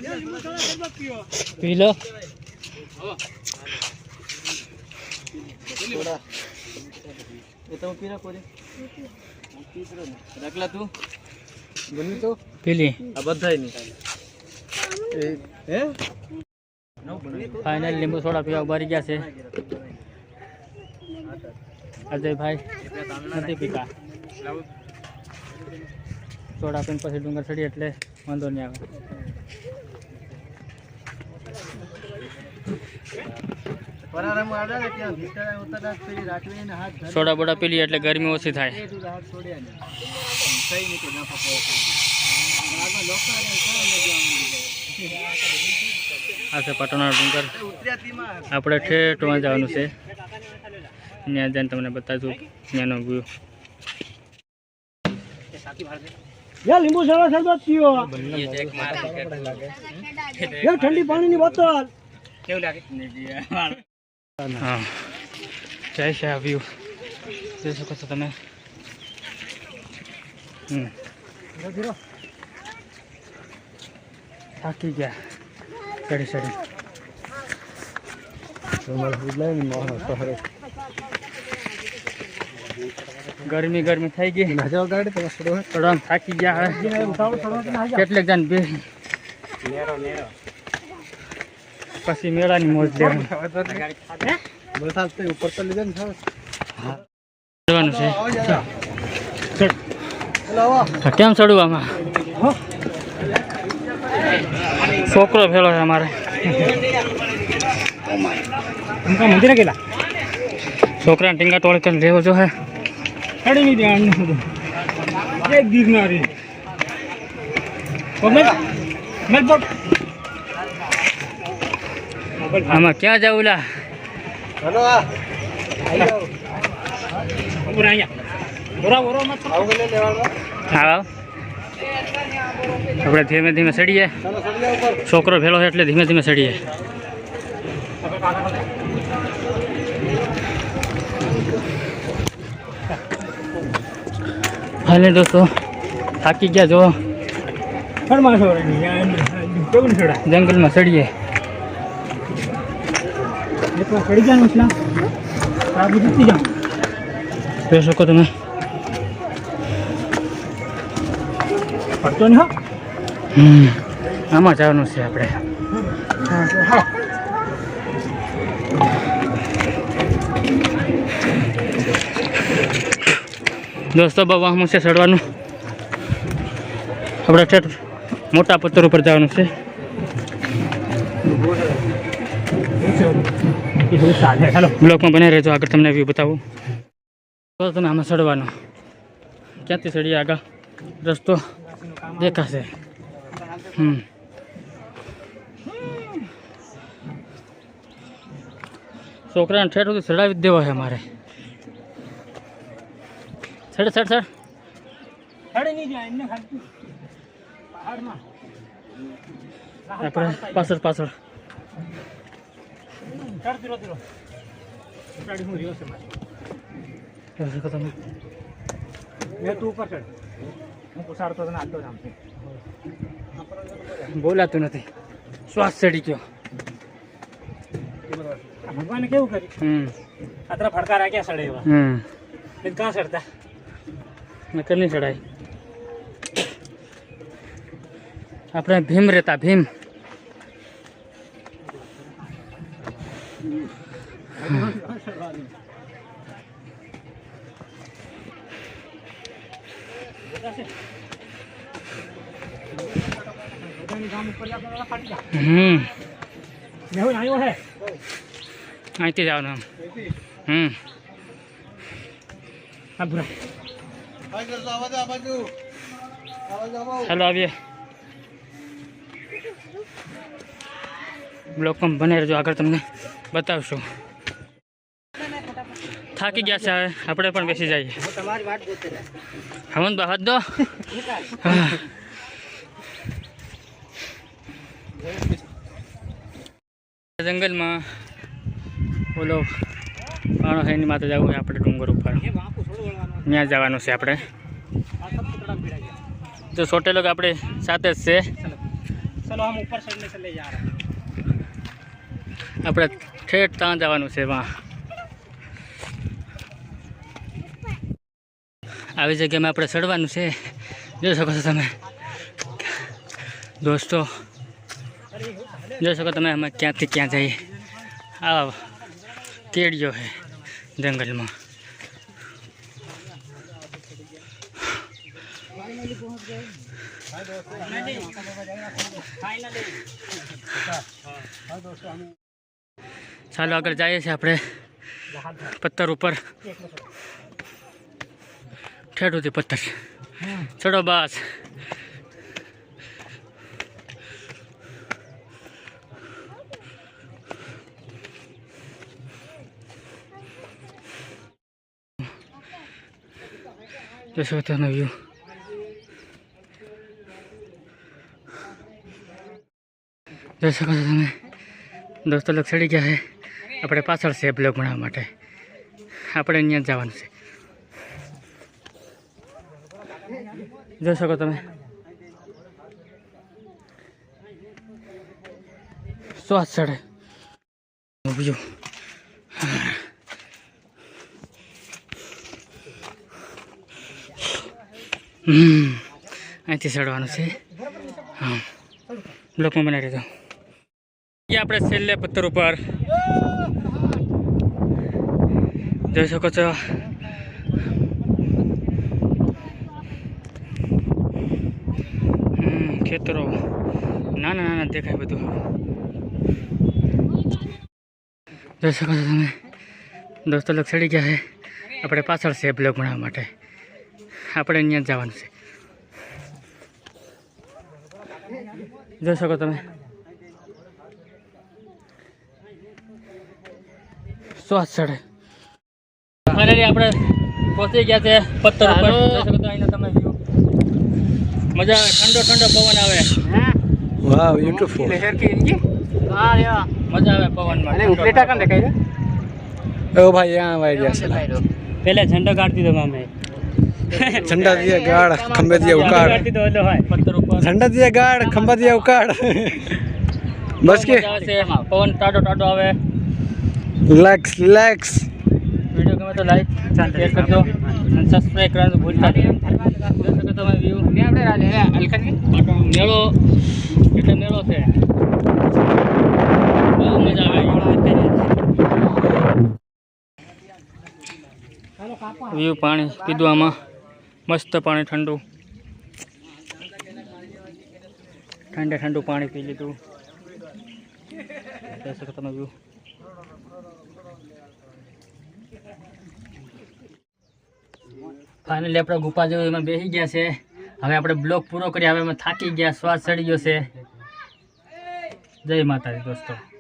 P low रखला तू बनी तो पी ली अब बधाई नहीं फाइनल लींबू सोडा पीवा बारी गया से अजय भाई नहीं पीता सोडा पीने પછી ડુંગર ચડી એટલે વાંધો નહીં આવે પરારમ આડા ને ત્યાં ભીતર ઉતરતા પેલી રાખવીને હાથ ધરી સોડા બોડા પી લી એટલે ગરમી ઓછી થાય એ તું હાથ છોડ્યા ને સહી નહીં કે ના પકડો આગળ લોકાને કોણ આ છે પાટણનો ડુંગર ઉતર્યાતીમાં આપણે ઠેઠમાં જવાનું છે ત્યાં જઈને તમને બતાવું ત્યાંનો વ્યૂ યા લીંબુ સોડા સરબત પીઓ યા ઠંડી પાણીની બોતલ કેવું લાગે હા જય છે આ વ્યૂ જોઈ શકો છો તમે થાકી ગયા ચડી ચડી ગરમી ગરમી થઈ ગઈ થોડા થાકી ગયા કેટલેક જણ બે પછી મેળાની મોજ લેવાની ચડવાનું છે કેમ ચડવું આમાં છોકરો ફેલો છે અમારે મંદિરે ગયેલા છોકરાને ટીંગા ટોળી કરીને લેવો જો હે ચડી નહીં દેવાનું એક ગીરનારી આમાં ક્યાં જવું લા હા આપણે ધીમે ધીમે ચડીએ છોકરો ભેલો છે એટલે ધીમે ધીમે ચડીએ હાલે દોસ્તો થાકી ગયા જો જંગલમાં ચડીએ ચડી જવાનું જોઈ શકો તમે પડતો નહીં આમાં જવાનું છે આપણે દોસ્તો બહુ વાહમાં છે ચડવાનું આપણે ઠેઠ મોટા પથ્થર ઉપર જવાનું છે બ્લોકમાં બને રહેજો આગળ તમને વ્યૂ બતાવું તો તમે આમાં ચડવાનું ક્યાંથી ચડીએ આગળ રસ્તો દેખાશે છોકરાને ઠેઠ સુધી ચડાવી જ દેવો છે અમારે ચડ ચડ ચડ આપણે પાછળ પાછળ બોલાતું નથી શ્વાસ ચડી ગયો ભગવાને કેવું કર્યું આતરા ફડકા રાખ્યા ચડે એવા ક્યાં ચડતા નકર નહીં ચડાય આપણે ભીમ રહેતા ભીમ અહીંથી જવાનું ચાલો આવીએ બ્લોકમાં બને રહેજો આગળ તમને બતાવશું થાકી ગયા છે હવે આપણે પણ બેસી જઈએ હમણાં બહાર દો જંગલમાં બોલો પાણો એની માથે જવું છે આપણે ડુંગર ઉપર ત્યાં જવાનું છે આપણે જો છોટે લોકો આપણે સાથે જ છે चलो हम ऊपर चढ़ने से ले जा रहे हैं। આપણે ઠેઠ ત્યાં જવાનું છે વાં આવી જગ્યામાં આપણે ચડવાનું છે જોઈ શકો છો તમે દોસ્તો જોઈ શકો તમે અમે ક્યાંથી ક્યાં જઈએ આ કેડીઓ છે જંગલમાં ચાલો આગળ જઈએ છીએ આપણે પથ્થર ઉપર ઠેઠ સુધી પથ્થર ચડો બસ જોઈ શકો તમે વ્યૂ જોઈ શકો છો તમે દોસ્તો લોક ચડી ગયા છે આપણે પાછળ છે બ્લોગ બનાવવા માટે આપણે અહીંયા જવાનું છે જોઈ શકો તમે શ્વાસ ચડે બીજું અહીંથી ચડવાનું છે હા બ્લોકમાં બનાવી દેજો આપણે છેલ્લે પથ્થર ઉપર જોઈ શકો છો ખેતરો નાના નાના દેખાય બધું જોઈ શકો છો તમે દોસ્તો લોક ચડી ગયા છે આપણે પાછળ છે બ્લોગ બનાવવા માટે આપણે અહીંયા જવાનું છે જોઈ શકો તમે શ્વાસ ચડે ફાઇનલી આપણે પહોંચી ગયા છે પથ્થર ઉપર જોઈ શકો તો અહીંનો તમે વ્યૂ મજા આવે ઠંડો ઠંડો પવન આવે વાવ બ્યુટીફુલ लहर की इनकी મજા આવે પવનમાં अरे उपलेटा कम देखाई दे ओ भाई यहाँ वाइड जैसे પહેલા ઝંડો કાઢતી દો અમે झंडा दिया गाड़ खंबे दिया उकाड़ કાઢતી દો એટલે હોય પથ્થર ઉપર झंडा दिया गाड़ खंबा दिया उकाड़ बस के મજા આવે છે પવન ટાટો ટાટો આવે रिलैक्स रिलैक्स વિડીયો ગમે તો લાઈક શેર કરજો અને સબસ્ક્રાઇબ કરવાનું ભૂલતા નહીં જોઈ શકો તમે વ્યૂ આપણે રાજ હલકન મેળો એટલે મેળો છે બહુ મજા આવે વ્યૂ પાણી પીધું આમાં મસ્ત પાણી ઠંડુ ઠંડે ઠંડુ પાણી પી લીધું જોઈ શકો તમે વ્યૂ ફાઇનલી આપણે ગુફા જેવું એમાં બેસી ગયા છે હવે આપણે બ્લોગ પૂરો કરી હવે અમે થાકી ગયા શ્વાસ ચડી ગયો છે જય માતાજી દોસ્તો